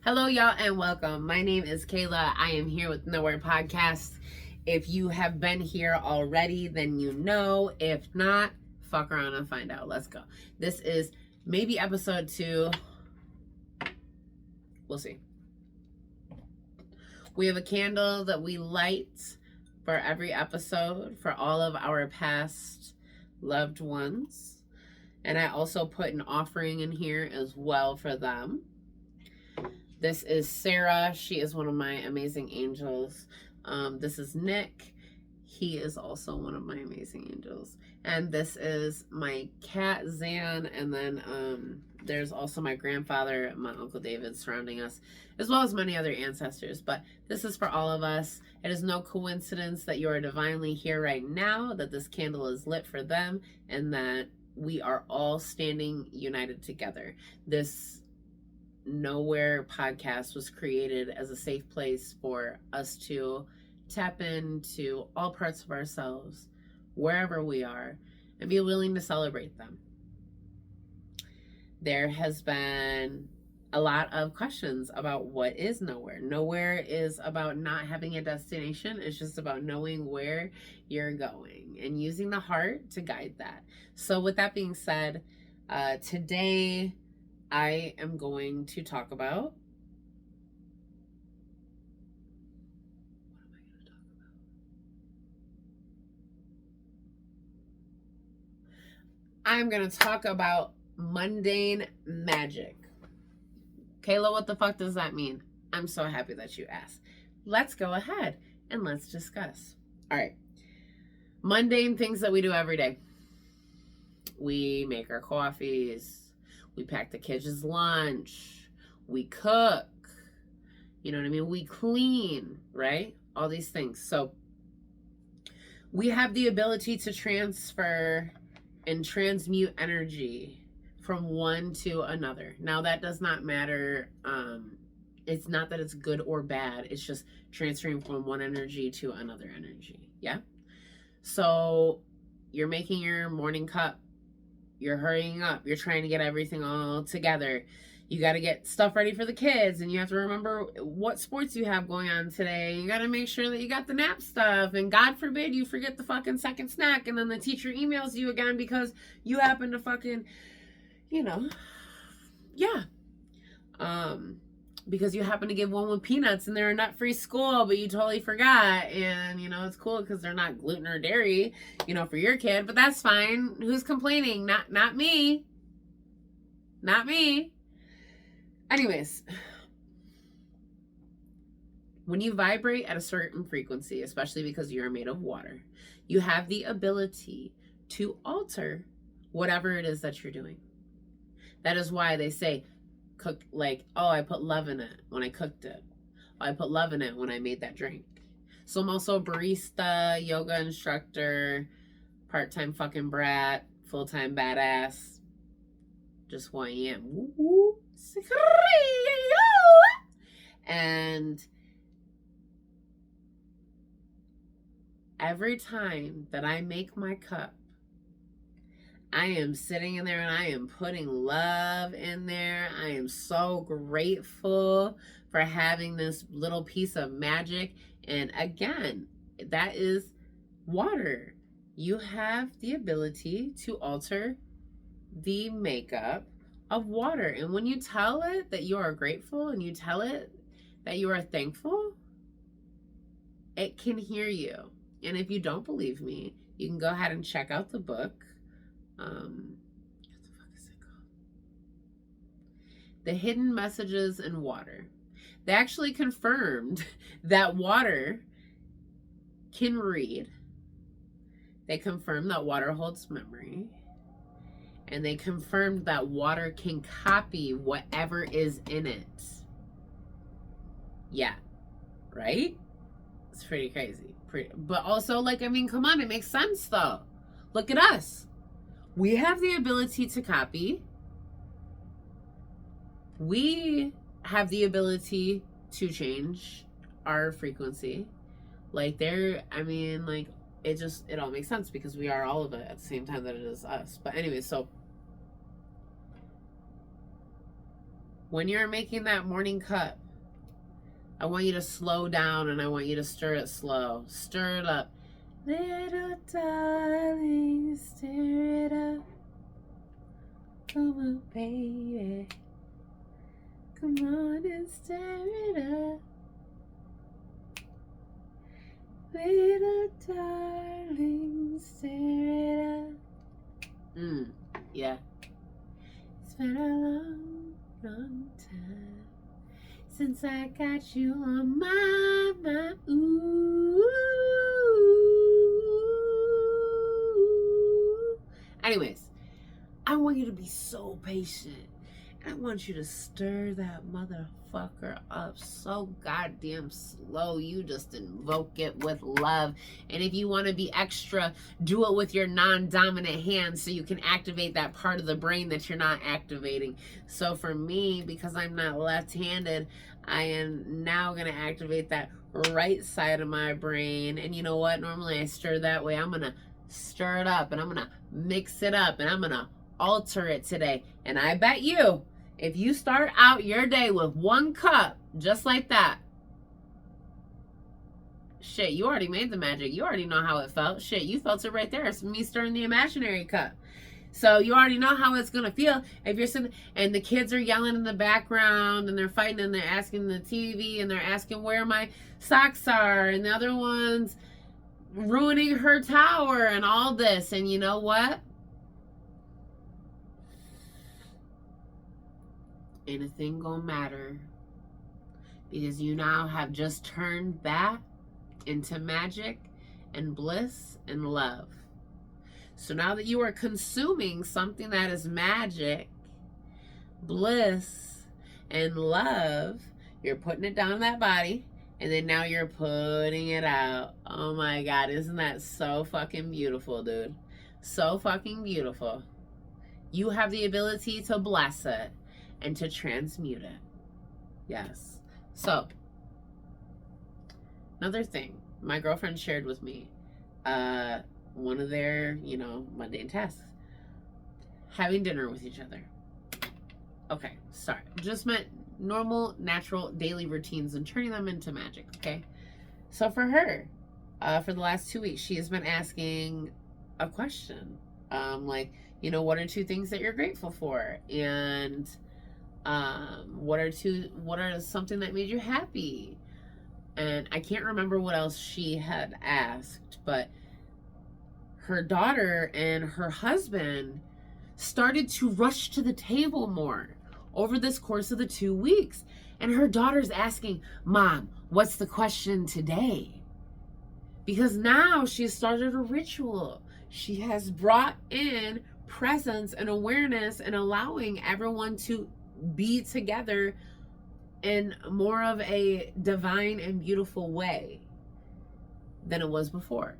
Hello, y'all, and welcome. My name is Kayla. I am here with KnoWherePodcast. If you have been here already, then you know. If not, fuck around and find out. Let's go. This is maybe episode 2. We'll see. We have a candle that we light for every episode for all of our past loved ones. And I also put an offering in here as well for them. This is Sarah. She is one of my amazing angels. This is Nick. He is also one of my amazing angels. And this is my cat, Zan. And then there's also my grandfather and my Uncle David surrounding us, as well as many other ancestors. But this is for all of us. It is no coincidence that you are divinely here right now, that this candle is lit for them, and that we are all standing united together. This KnoWherePodcast was created as a safe place for us to tap into all parts of ourselves, wherever we are, and be willing to celebrate them. There has been a lot of questions about what is nowhere. Nowhere is about not having a destination. It's just about knowing where you're going and using the heart to guide that. So with that being said, today I am going to talk about, I'm going to talk about mundane magic. Kayla, what the fuck does that mean? I'm so happy that you asked. Let's go ahead and let's discuss. All right. Mundane things that we do every day. We make our coffees. We pack the kids' lunch. We cook. You know what I mean? We clean, right? All these things. So we have the ability to transfer and transmute energy from one to another. Now, that does not matter. It's not that it's good or bad. It's just transferring from one energy to another energy. Yeah? So you're making your morning cup. You're hurrying up. You're trying to get everything all together. You got to get stuff ready for the kids, and you have to remember what sports you have going on today. You got to make sure that you got the nap stuff, and God forbid you forget the fucking second snack, and then the teacher emails you again because you happen to fucking, yeah. Because you happen to give one with peanuts and they're a nut-free school, but you totally forgot. And, it's cool because they're not gluten or dairy, for your kid. But that's fine. Who's complaining? Not me. Not me. Anyways, when you vibrate at a certain frequency, especially because you're made of water, you have the ability to alter whatever it is that you're doing. That is why they say, cook, I put love in it when I cooked it. I put love in it when I made that drink. So I'm also a barista, yoga instructor, part-time fucking brat, full-time badass. Just who I am. Woo-woo. And every time that I make my cup, I am sitting in there and I am putting love in there. I am so grateful for having this little piece of magic. And again, that is water. You have the ability to alter the makeup of water. And when you tell it that you are grateful and you tell it that you are thankful, it can hear you. And if you don't believe me, you can go ahead and check out the book. What the fuck is it called? The Hidden Messages in Water. They actually confirmed that water can read. They confirmed that water holds memory. And they confirmed that water can copy whatever is in it. Yeah. Right? It's pretty crazy. But also, come on, it makes sense though. Look at us. We have the ability to copy. We have the ability to change our frequency. It all makes sense because we are all of it at the same time that it is us. But anyway, so when you're making that morning cup, I want you to slow down and I want you to stir it slow. Stir it up. Little darling, stir it up. Come on, baby. Come on and stir it up. Little darling, stir it up. Yeah. It's been a long, long time since I got you on my mind. Ooh. Anyways, I want you to be so patient. I want you to stir that motherfucker up so goddamn slow. You just invoke it with love. And if you want to be extra, do it with your non-dominant hand so you can activate that part of the brain that you're not activating. So for me, because I'm not left-handed, I am now going to activate that right side of my brain. And you know what? Normally I stir that way. I'm going to stir it up and I'm going to mix it up and I'm going to alter it today. And I bet you, if you start out your day with 1 cup, just like that, shit, you already made the magic. You already know how it felt. Shit, you felt it right there. It's me stirring the imaginary cup. So you already know how it's going to feel if you're sitting and the kids are yelling in the background and they're fighting and they're asking the TV and they're asking where my socks are and the other one's ruining her tower and all this. And you know what? Anything gonna matter, because you now have just turned that into magic and bliss and love. So now that you are consuming something that is magic, bliss, and love, you're putting it down in that body, and then now you're putting it out. Oh my God, isn't that so fucking beautiful, dude? So fucking beautiful. You have the ability to bless it and to transmute it. Yes. So, another thing my girlfriend shared with me, one of their, mundane tasks, having dinner with each other. Okay, sorry. Just meant normal, natural, daily routines and turning them into magic, okay? So for her, for the last 2 weeks, she has been asking a question. What are 2 things that you're grateful for? And what are something that made you happy? And I can't remember what else she had asked, but her daughter and her husband started to rush to the table more over this course of the 2 weeks. And her daughter's asking, Mom, what's the question today? Because now she's started a ritual. She has brought in presence and awareness and allowing everyone to be together in more of a divine and beautiful way than it was before.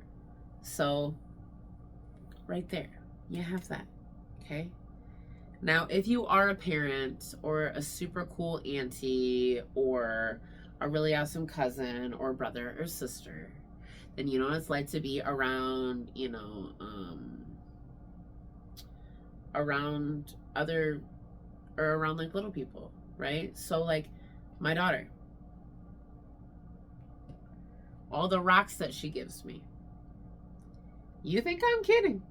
So right there, you have that. Okay. Now, if you are a parent or a super cool auntie or a really awesome cousin or brother or sister, then you know what it's like to be around, around other, or around like little people, right? So like my daughter, all the rocks that she gives me, you think I'm kidding?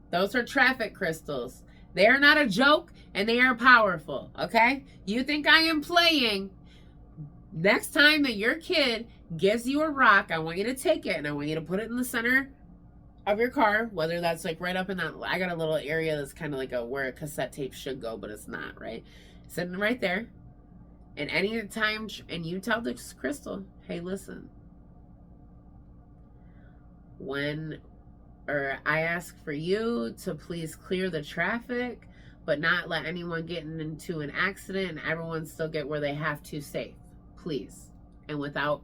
Those are traffic crystals. They are not a joke and they are powerful, okay? You think I am playing? Next time that your kid gives you a rock, I want you to take it and I want you to put it in the center of your car, whether that's like right up in that, I got a little area that's kind of like where a cassette tape should go, but it's not, right? Sitting right there. And any time, and you tell this crystal, hey, listen, I ask for you to please clear the traffic, but not let anyone get into an accident and everyone still get where they have to safe, please. And without,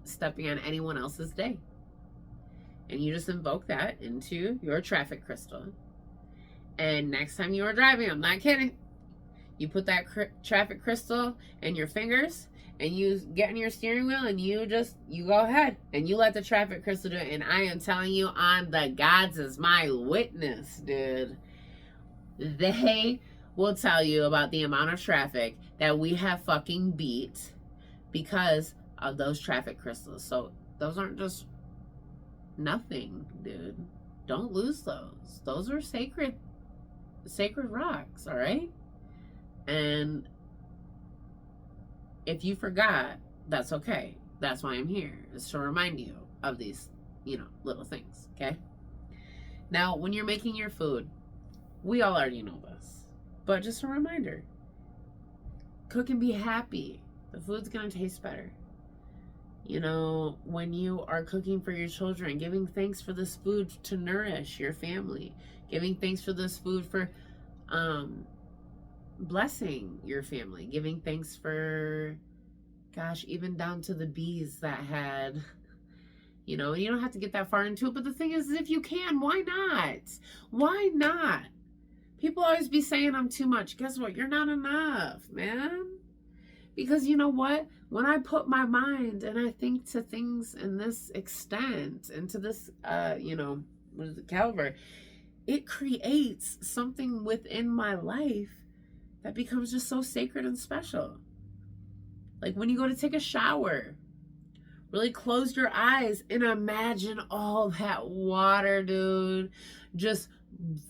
stepping on anyone else's day. And you just invoke that into your traffic crystal. And next time you are driving, I'm not kidding, you put that traffic crystal in your fingers and you get in your steering wheel and you go ahead and you let the traffic crystal do it. And I am telling you, on the gods as my witness, dude, they will tell you about the amount of traffic that we have fucking beat because of those traffic crystals. So those aren't just nothing, dude. Don't lose those. Those are sacred rocks, all right? And if you forgot, that's okay. That's why I'm here, is to remind you of these, little things, okay? Now, when you're making your food, we all already know this, but just a reminder, cook and be happy. The food's gonna taste better. When you are cooking for your children, giving thanks for this food to nourish your family, giving thanks for this food for blessing your family, giving thanks for, gosh, even down to the bees that had, and you don't have to get that far into it, but the thing is, if you can, why not? Why not? People always be saying I'm too much. Guess what? You're not enough, man. Because you know what? When I put my mind and I think to things in this extent, and to this, what is it, caliber, it creates something within my life that becomes just so sacred and special. Like when you go to take a shower, really close your eyes and imagine all that water, dude, just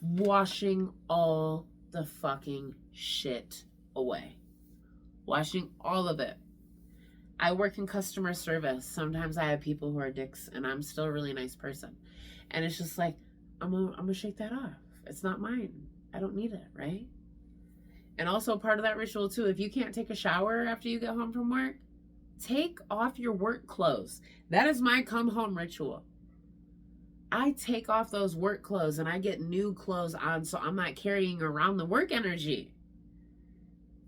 washing all the fucking shit away. Washing all of it. I work in customer service. Sometimes I have people who are dicks and I'm still a really nice person. And it's just like, I'm gonna shake that off. It's not mine. I don't need it, right? And also part of that ritual too, if you can't take a shower after you get home from work, take off your work clothes. That is my come home ritual. I take off those work clothes and I get new clothes on so I'm not carrying around the work energy.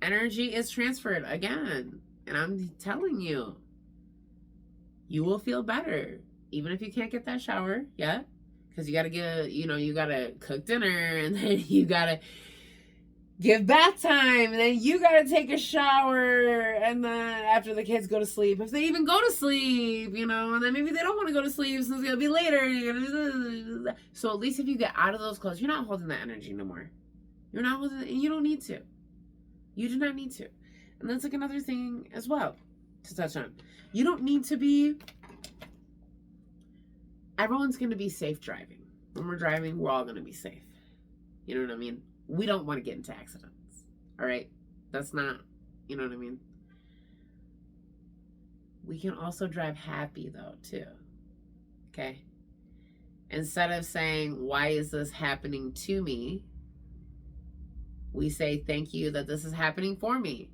Energy is transferred again. And I'm telling you, you will feel better. Even if you can't get that shower yet. Because you got to get, you got to cook dinner. And then you got to give bath time. And then you got to take a shower. And then after the kids go to sleep, if they even go to sleep, and then maybe they don't want to go to sleep. So it's going to be later. So at least if you get out of those clothes, you're not holding that energy no more. You're not holding it. And you don't need to. You do not need to. And that's like another thing as well to touch on. You don't need to be, everyone's going to be safe driving. When we're driving, we're all going to be safe. You know what I mean? We don't want to get into accidents. All right? That's not, you know what I mean? We can also drive happy though, too. Okay? Instead of saying, why is this happening to me? We say, thank you that this is happening for me.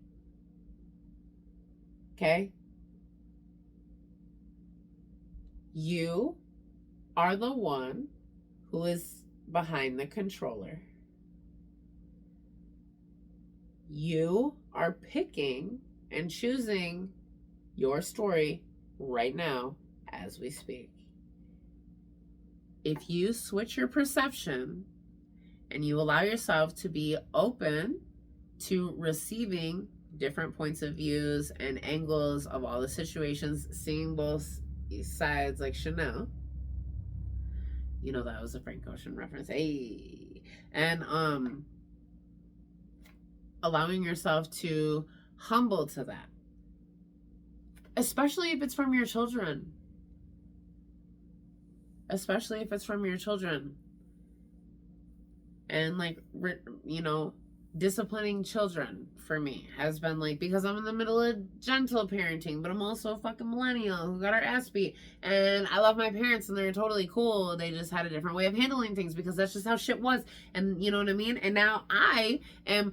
Okay? You are the one who is behind the controller. You are picking and choosing your story right now as we speak. If you switch your perception and you allow yourself to be open to receiving different points of views and angles of all the situations, seeing both sides like Chanel. That was a Frank Ocean reference. Hey. And allowing yourself to humble to that. Especially if it's from your children. Especially if it's from your children. And disciplining children for me has been because I'm in the middle of gentle parenting, but I'm also a fucking millennial who got our ass beat. And I love my parents and they're totally cool. They just had a different way of handling things because that's just how shit was. And you know what I mean? And now I am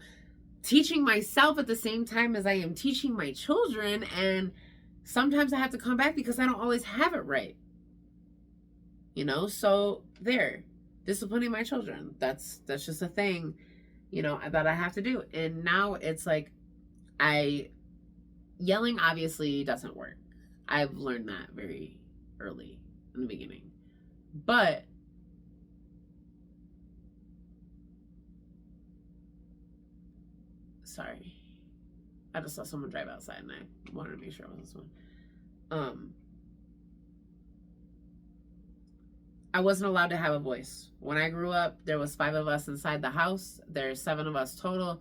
teaching myself at the same time as I am teaching my children. And sometimes I have to come back because I don't always have it right. So there. Disciplining my children. That's just a thing, that I have to do. And now it's yelling obviously doesn't work. I've learned that very early in the beginning. But sorry. I just saw someone drive outside and I wanted to make sure it was this one. I wasn't allowed to have a voice. When I grew up, there was 5 of us inside the house. There's 7 of us total.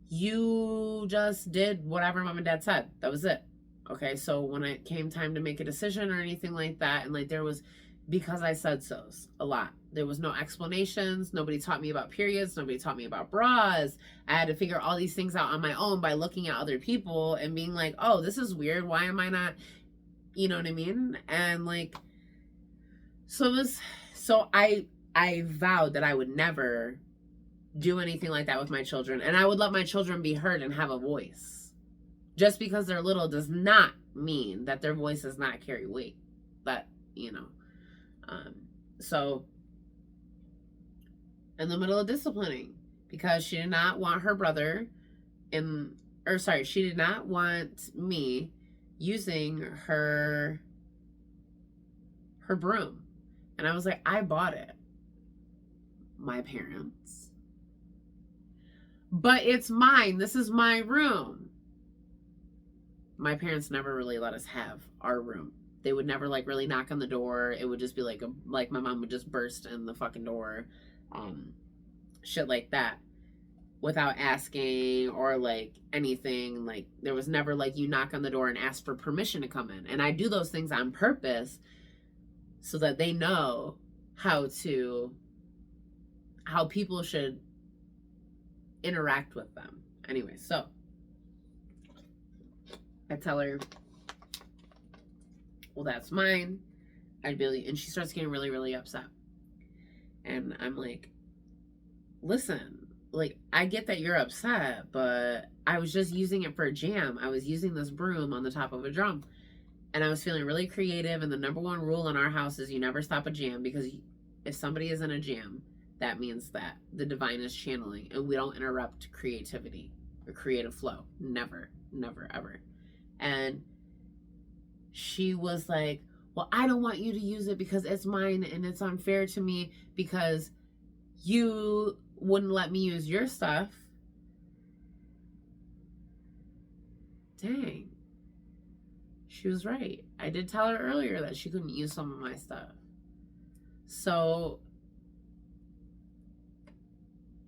You just did whatever mom and dad said. That was it. Okay, so when it came time to make a decision or anything like that, and like there was, because I said so's a lot. There was no explanations. Nobody taught me about periods. Nobody taught me about bras. I had to figure all these things out on my own by looking at other people and being like, oh, this is weird. Why am I not, you know what I mean? And like, so I vowed that I would never do anything like that with my children, and I would let my children be heard and have a voice. Just because they're little does not mean that their voice does not carry weight. But, you know, so in the middle of disciplining, because she did not want her brother she did not want me using her broom. And I was like, I bought it. My parents. But it's mine. This is my room. My parents never really let us have our room. They would never like really knock on the door. It would just be like my mom would just burst in the fucking door. Shit like that. Without asking or like anything. Like there was never like you knock on the door and ask for permission to come in. And I do those things on purpose so that they know how people should interact with them. Anyway, so I tell her, well, that's mine. And she starts getting really, really upset. And I'm like, listen, like, I get that you're upset, but I was just using it for a jam. I was using this broom on the top of a drum. And I was feeling really creative. And the number one rule in our house is you never stop a jam, because if somebody is in a jam, that means that the divine is channeling, and we don't interrupt creativity or creative flow. Never, never, ever. And she was like, well, I don't want you to use it because it's mine, and it's unfair to me because you wouldn't let me use your stuff. Dang. She was right. I did tell her earlier that she couldn't use some of my stuff. So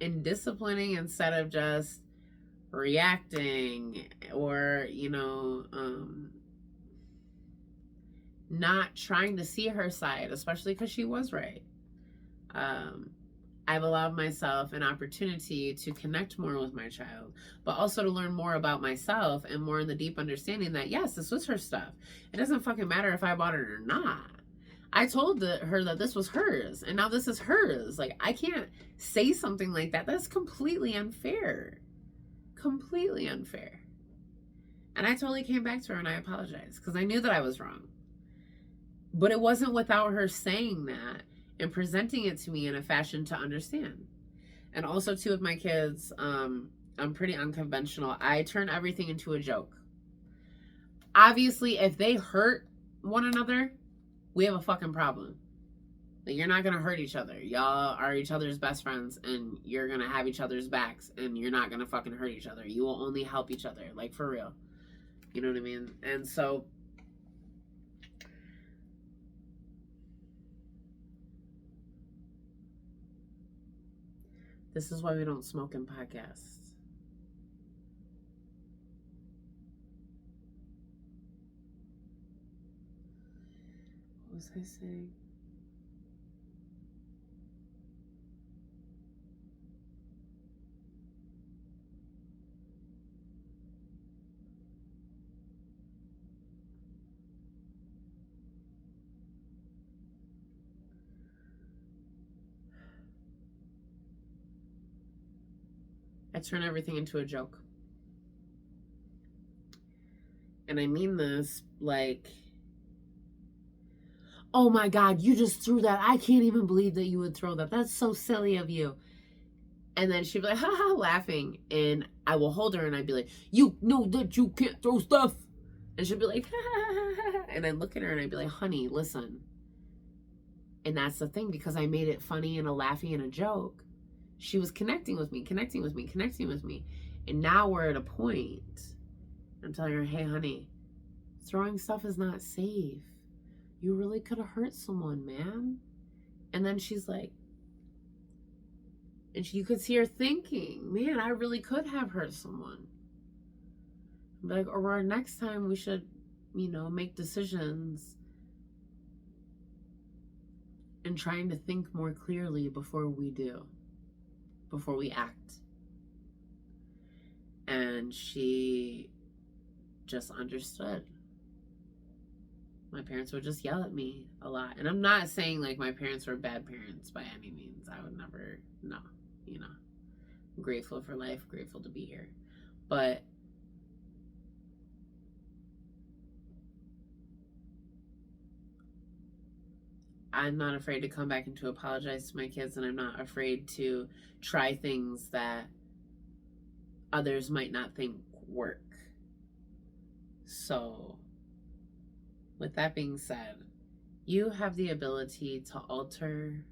in disciplining, instead of just reacting or, you know, not trying to see her side, especially because she was right, I've allowed myself an opportunity to connect more with my child, but also to learn more about myself and more in the deep understanding that, yes, this was her stuff. It doesn't fucking matter if I bought it or not. I told her that this was hers, and now this is hers. Like, I can't say something like that. That's completely unfair. Completely unfair. And I totally came back to her and I apologized because I knew that I was wrong. But it wasn't without her saying that and presenting it to me in a fashion to understand. And also, too, with my kids, I'm pretty unconventional. I turn everything into a joke. Obviously, if they hurt one another, we have a fucking problem. Like, you're not gonna hurt each other. Y'all are each other's best friends, and you're gonna have each other's backs, and you're not gonna fucking hurt each other. You will only help each other, like, for real. You know what I mean? And so this is why we don't smoke in podcasts. What was I saying? I turn everything into a joke. And I mean this like, oh my God, you just threw that. I can't even believe that you would throw that. That's so silly of you. And then she'd be like, ha ha, laughing. And I will hold her and I'd be like, you know that you can't throw stuff. And she'd be like, ha ha ha ha. And I'd look at her and I'd be like, honey, listen. And that's the thing, because I made it funny and a laughy and a joke. She was connecting with me. And now we're at a point. I'm telling her, hey, honey, throwing stuff is not safe. you really could have hurt someone, man. And then she's like, and you could see her thinking, man, I really could have hurt someone. Like, or next time we should, make decisions and trying to think more clearly before we act. And she just understood. My parents would just yell at me a lot. And I'm not saying like my parents were bad parents by any means. I would never, no, I'm grateful for life, grateful to be here. But I'm not afraid to come back and to apologize to my kids, and I'm not afraid to try things that others might not think work. So, with that being said, you have the ability to alter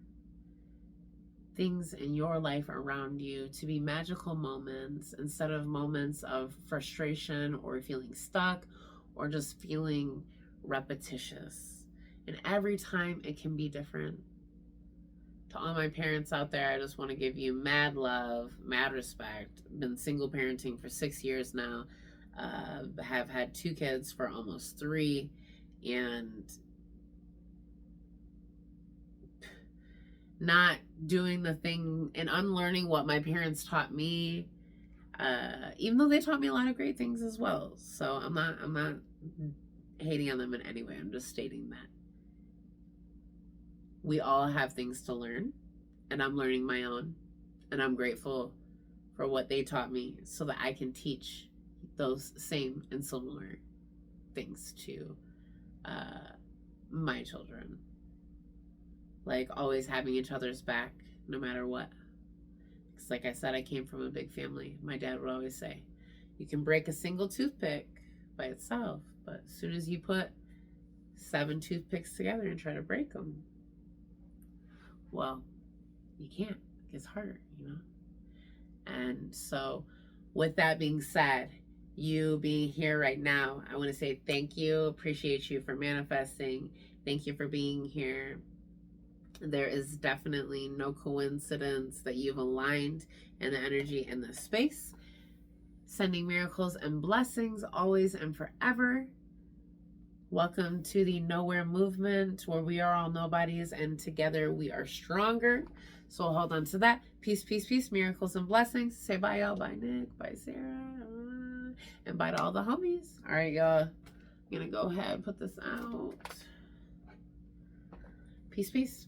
things in your life around you to be magical moments instead of moments of frustration or feeling stuck or just feeling repetitious. And every time it can be different. To all my parents out there, I just want to give you mad love, mad respect. Been single parenting for 6 years now. Have had 2 kids for almost 3. And not doing the thing and unlearning what my parents taught me, even though they taught me a lot of great things as well. So I'm not hating on them in any way. I'm just stating that we all have things to learn, and I'm learning my own, and I'm grateful for what they taught me so that I can teach those same and similar things to my children. Like always having each other's back no matter what. Because like I said, I came from a big family. My dad would always say, you can break a single toothpick by itself, but as soon as you put 7 toothpicks together and try to break them, well, you can't. It gets harder, And so with that being said, you being here right now, I want to say thank you. Appreciate you for manifesting. Thank you for being here. There is definitely no coincidence that you've aligned in the energy in this space. Sending miracles and blessings always and forever. Welcome to the KnoWhere movement, where we are all nobodies and together we are stronger. So hold on to that. Peace, peace, peace, miracles and blessings. Say bye, y'all. Bye, Nick. Bye, Sarah. And bye to all the homies. All right, y'all. I'm going to go ahead and put this out. Peace, peace.